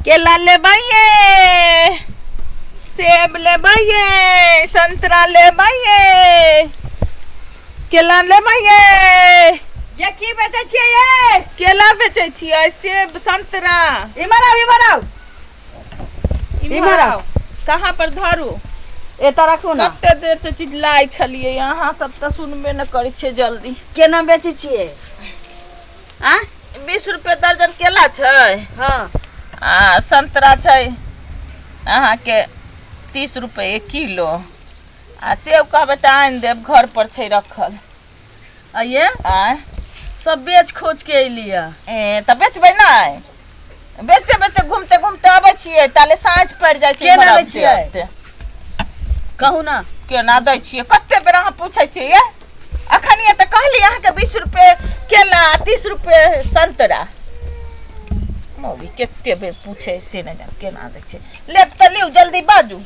केला लेबै ये, सेब लेबै ये, संतरा लेबै ये, केला लेबै ये की बेचै छियै ये? केला बेचै छियै, सेब संतरा। इमर आओ इमर आओ। कहाँ पर धरू? एता रखू ना। कते देर से चिल्लाइ छलिए, यहाँ सब तो सुनबे न करै छे जल्दी। केना बेचै छियै? 20 रुपए दर्जन केला छै। हाँ। संतरा छै अहाँ के 30 रुपए किलो। सेब कहबै त आनि देब, घर पर छै रखल। आइए सब बेच खोज के एलिया। त बेचबै नै? बेचे बेचे घूमते घूमते आबै छियै, ताले साँझ पड़ जाइ छै। केना दै छियै? कहू ना। केना दै छियै? कते बेर अहाँ पूछै छियै? अखनिए त कहली अहाँ के 20 रुपए केला, 30 रुपए संतरा। मौगी कते बेर पूछे से न जान केना दै छै। लेब त लिउ, जल्दी बाजू।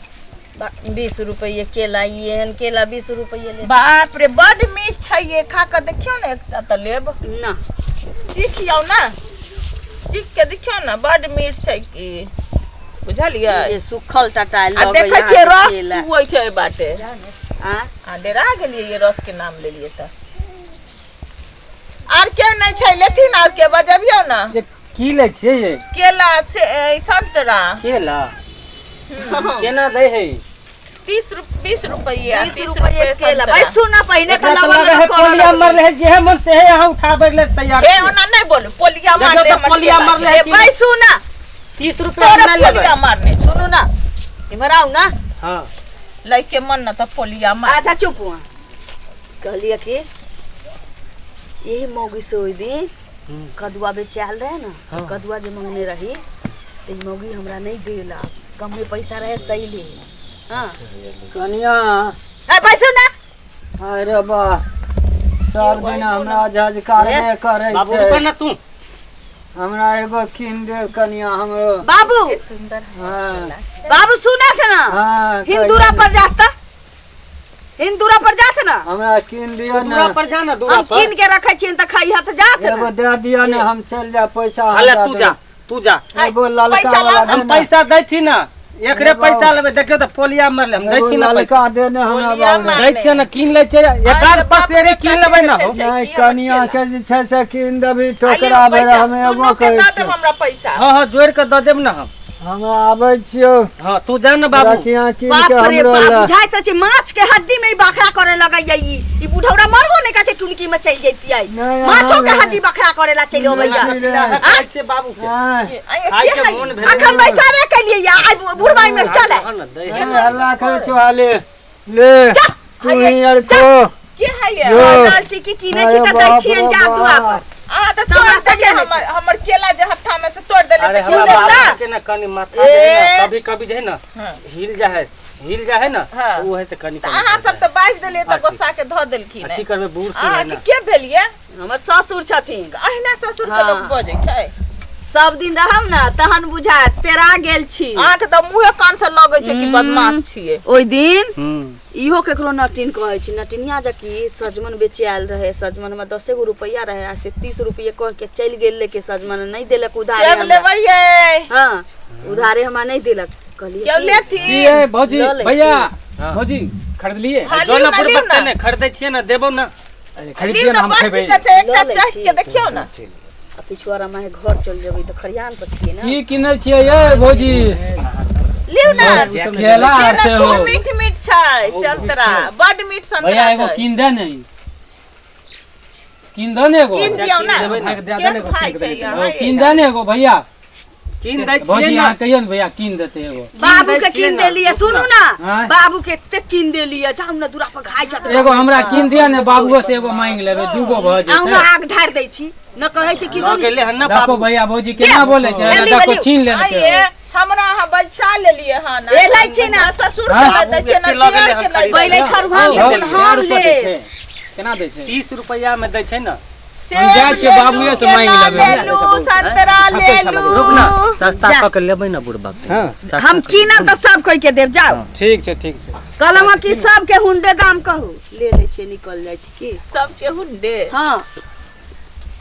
20 रुपये केला, ये केला 20 रुपये ले। बाप रे बड़ मीठ छै ये, खा के देखियो ना एकटा त लेब ना। चीखियो ना, चीख के देखियो ना, बड़ मीठ छै की। बुझलियै? ये सुखल टटाइल आ लगे। देखै छियै रस चुबै छै बाटे। डेरा गेलिए ये रस के नाम ले लिए त। आर के नहीं छै लेथिन, और के बजबियो ना। ये की ले छियै ये? केला से संतरा। केला केना दे है? 20 रुपये 30 रुपये केला। भाई सुना पहिने त लगा है पोलिया मर ले, जे मन से है यहाँ उठावे ले तैयार। ए ओना नहीं बोल, पोलिया मार ले, पोलिया मर ले। भाई सुना, 30 रुपये ना ले। पोलिया मारने सुनो ना, इमर आओ ना। हां लइके मन न त पोलिया मार। आधा चुप हुआ। कहलिए कि यही मौगी से ओई दिन कदुआ बेचाल रहे ना, कदुआ जे मंगने रही तो मौगी हमरा नहीं देला, कम में पैसा रहे तैले। हां कनिया ए पैसा ना। अरे बा सब दिन हमरा झजकार में करे बाबू छै। रुक ना तू। हमरा एगो किन दे कनिया हमरो। बाबू सुंदर। हां बाबू सुना था ना। हां हिंदूरा पर जाता, हिंदूरा पर जात ना। हमरा किन दियो ना। दूरा पर जा ना, दूरा हम पर। किन के रखे छिन त खाई हाथ जात एगो ना। दे दियो ना, हम चल जा पैसा। अले तू जा, तू जा। एगो ललका पैसा वाला ला, हम पैसा दै छी ना, एकरे पैसा लेबे। देखियो त पोलिया मर ले, हम दै छी ना पैसा। ललका दे ने हमरा पोलिया बाबू। मार। दै छी ना, किन ले छै। एकाध पसेरी किन लेबै ना हो। नहीं कनिया के जे छै से किन देबी, टोकरा भर हमें एगो कहै छै। हमरा पैसा। हां जोड़ के द देब ना हम। हमरा आबै छियो। हां तू जा ना बाबू। रखिया किन बाप के रे हमरो बाप, ला। बुझाई त छै माछ के हड्डी में ही बखरा करे लगै ई बुढ़ौरा मरबो नहीं काचे टुनकी में चल जैती आई। नहीं, माछो के नहीं। हड्डी बखरा करेला चलो भैया। खाइ छै बाबू के। हां खाइ के मन भेल। अखन बैसाबे के लिए या आई बुढ़बाई में चले। अल्लाह करे चोहाले ले तू ही यार को के है ये? यो। डाल छी की किने छी त दै छियन जा दूरा पर। आ त तोड़ सके हमर केला जे हत्था में से तोड़ देले अरे त हमरा सुन ना। बाबू के ना कनी माथा दे ना, कभी कभी जे है ना हिल जा है ना, हाँ। वो है त कनी कनी। अहाँ सब त बाज देलिए त गोसा के ध देलखिन। की करबे बूढ़ से अहाँ है ना। के भेलिए? हमर ससुर छथिन। अहिना ससुर के हाँ। लोग बजै छै। सब दिन रहम ना तहन बुझात पेरा गेल छी। अहाँ के त मुंहे कान से लगै छै कि बदमाश छिए। ओइ दिन इहो केकरो नटिन कहै छी, नटिनिया जकी सजमन बेचे आयल रहे, सजमन में 10 गो रुपया रहे, आ से 30 रुपये कह के चल गेल लेके सजमन नहीं देलक उधारे। सेब लेबै ये? हाँ उधारे हमरा नहीं देलक। कहलिए केओ लेथी? ये भौजी ल लै भैया छी। भौजी खरीद लिए। हाँ, जो लिउ ना ना, पर लिउ ना। ने खरीदै छियै ना, देबो ना। खरीद लिउ लिए ना, ना, हम बड़ खेबै। चीज के छै, एकटा ल लै चाहि छी। के देखियौ ना। आ पिछुआरा माहे घर चल जेबै त खरियान पर छिए ना। की किनै छियै ये भौजी? लिउ ना। केला आते हो। खूब मीठ मीठ छै संतरा, बड मीठ संतरा भैया एगो छै। किन दे नहीं। किन दे ने एगो। किन दियौ ना। किन के खाइ छै यहाँ ये? दे ने एगो भैया। किन दै भौजी छियै अहाँ ना कहियो ने भैया किन देते एगो। बाबू के दै छियै किन ना, देलिए सुनू ना। हाँ। बाबू के एते किन देलिए जाऊ ना दूरा पर घाय छत। एगो हमरा किन दिया ने, बाबूओ से एगो मांग लेबै, दूगो भ आउ जेतै। आग ढार दै छी न कहै छी कि लऽ गेलै हन ना देखो बाबू। भैया भौजी केना बोले छै, लेली, देखो लेली। छीन लेलकै। आइए हमरा अहाँ बैठा लेलिए हन। ए लै छी ना। ससुर हाँ। के दै छै ना, लऽ गेलै दियर हन के खाली। दै पहिले छै। खरभान हाँ, हम ले। केना दै छै? 30 रुपया में दै छै ना। हम जाइ छियै बाबूए से मांग लेबै। ले लू, संतरा ले लू। रुक ना, सस्ता क के लेबै ना बुढ़बा के। हां हम कीनब त सब कोई के देब जाओ। ठीक छै ठीक छै। कलम की सब के हुंडे दाम कहू ले ले छी निकल जाय छी की। सब के हुंडे। हां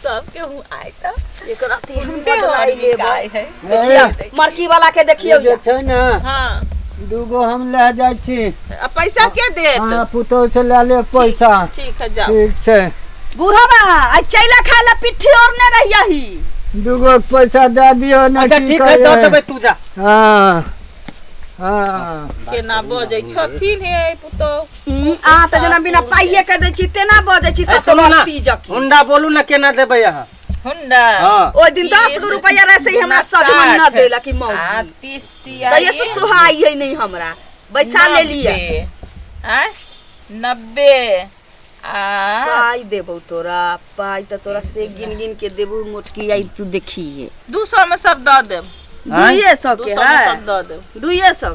सब केहू आए त एक राती हम हुंडे बदलाई और लेब बिकाए है ए, मरकी वाला के देखियो जे छै ने हाँ दूगो हम ले जाइ छी आ पैसा के देत हाँ पुतोह से ले ले पैसा ठीक है जाओ ठीक छै बूढ़वा आज चैला खाए ला पिट्ठी और ने रहियही दूगो के पैसा दे दियो ने अच्छा की ठीक है दो कहिए। देबै तू जा हाँ हाँ केना बजै छथिन हे पुतो आ त जना बिना पाइए के दै छी तेना बजै छी ए, सब सुनू ना बस्ती जकी हुंडा बोलू ना केना देबै अहाँ हुंडा हाँ ओइ दिन 10 रुपया रहे से ही हमरा सजमन न देला कि मौगी आ 30 तिया तो ये से सुहाई है नहीं हमरा पैसा ले लिया 90 आ पाई देबो तोरा पाई त तोरा से गिन गिन के देबो मोटकी आई तू देखिए 200 में सब दऽ देब 200 के 200 में है सब दऽ देब 200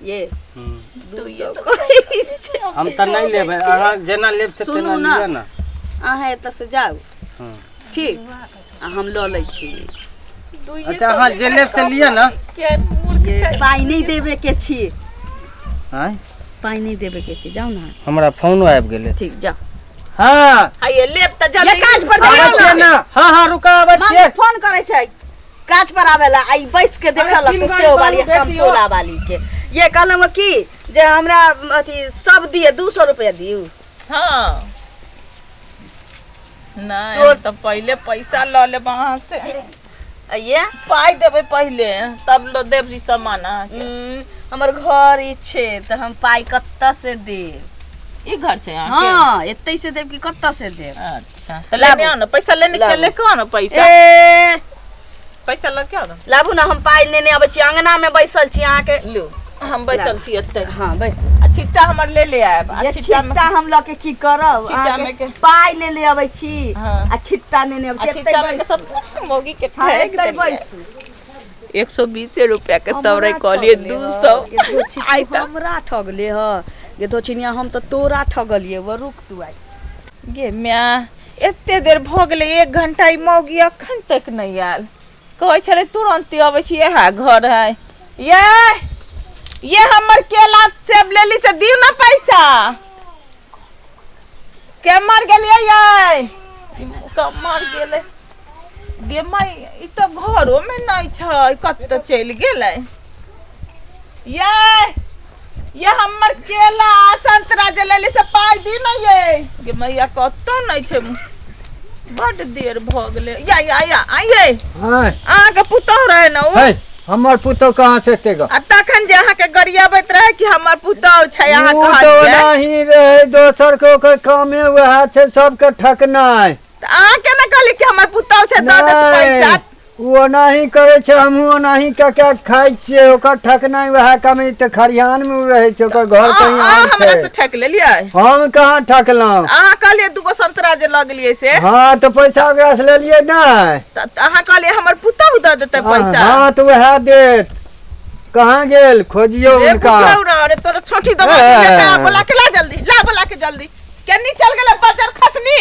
ये हम्म। 200 हम त नहीं लेबै अहाँ जेना लेब से सुनू तेना ना। लिअ ना अहाँ एतऽ से जाओ हाँ। ठीक आ हम लऽ लै छी अच्छा अहाँ जे लेब से लिअ ना के मूर्ख ये छै पाई नहीं देबे के छी आँय पाई नहीं देबे के छी जाओ ना हमरा फोनो आबि गेलै ठीक जा हाँ आ ये लेब त ये जल्दी काज पर आबै जाओ छियै ना ना हाँ हाँ रुका आबै मां छियै फोन करे छै काज पर आवेला आई बैठ के देखा अरे, लगतो तीन सेव बार वाली बाबू देखियो। समतोला वाली के ये कहलम की जे हमरा अथी सब दिए 200 रुपया दियो हाँ नहीं तो- तो पहले पैसा ल ले वहां से ये पाई देबे पहले तब लो देब जी सामान हमर घर ई छै त हम पाई कत्ता से देब ई घर छै यहाँ हां एतै से देब कि कत्ता से देब अच्छा तो लेने आओ ना पैसा लेने के लाबू। ले कौन पैसा ए पैसा ल के आओ ना लाबू ना हम पाई लेने आबै छी अंगना में बैसल छी अहाँ के लो हम बैसल छी एते हां बैस आ छिट्टा हमर ले ले आब आ ये छिट्टा में छिट्टा हम ल के की करब छिट्टा अहाँ में के के- पाई ले ले आबै छी हाँ। आ छिट्टा लेने आ आबै छी छिट्टा में एतै के सब मोगी के हां ठेक एतै देलियै। बैसू 120 रुपया के सौरे कहलिए 200 आई त हमरा ठगले ह गे तो चिनिया हम त तोरा ठगलिए वो रुक तू आई गे म्या एते देर भ गेलै 1 घंटा ई मौगी अखन तक नहीं आयल कहै छले तुरंत अबै छी यहाँ घर है ये हमर केला सेब लेली से दियो ना पैसा के मर गेलिए ये मर गेले गे माई ई तो घरो में नहीं छै कत चल गेलै ये हमर केला संतरा जे लेली से पाई दी ना ये गे मैया कतो नहीं छै बड़ देर भ गेलै या आइए हाँ अहाँ के पुतौह रहे ना उ है हमर पुतोह कहाँ से एते ग आ तखन जे अहाँ के गरियाबैत रहे कि हमर पुतौह छै अहाँ उ तो कहलिए नहीं रहे दोसर के ओकर कामे वह छै सबके ठकनाइ त अहाँ केना कहली कि हमर पुतौह छै दऽ देत पैसा वो नहीं करे छै हमहू नहीं के खाइ छियै ओकर ठकनाइ वह कामे त खरियान में रहे छै ओकर घर कहीं अहाँ आन हमरा छै से ठक लेलियै हम कहाँ ठकलहुँ अहाँ कहलिए दूगो संतरा जे लऽ गेलियै से हाँ तो पैसा ओकरा से लेलियै नहीं त अहाँ कहलिए हमर पुतौह दऽ देतै पैसा हाँ तो वह देत कहाँ गेल खोजियो रे उनका पुतौह रे रे तोरा छोटी दबा ए। बोला के ला जल्दी के जल्दी केनी चल गेलै बाजार खसनी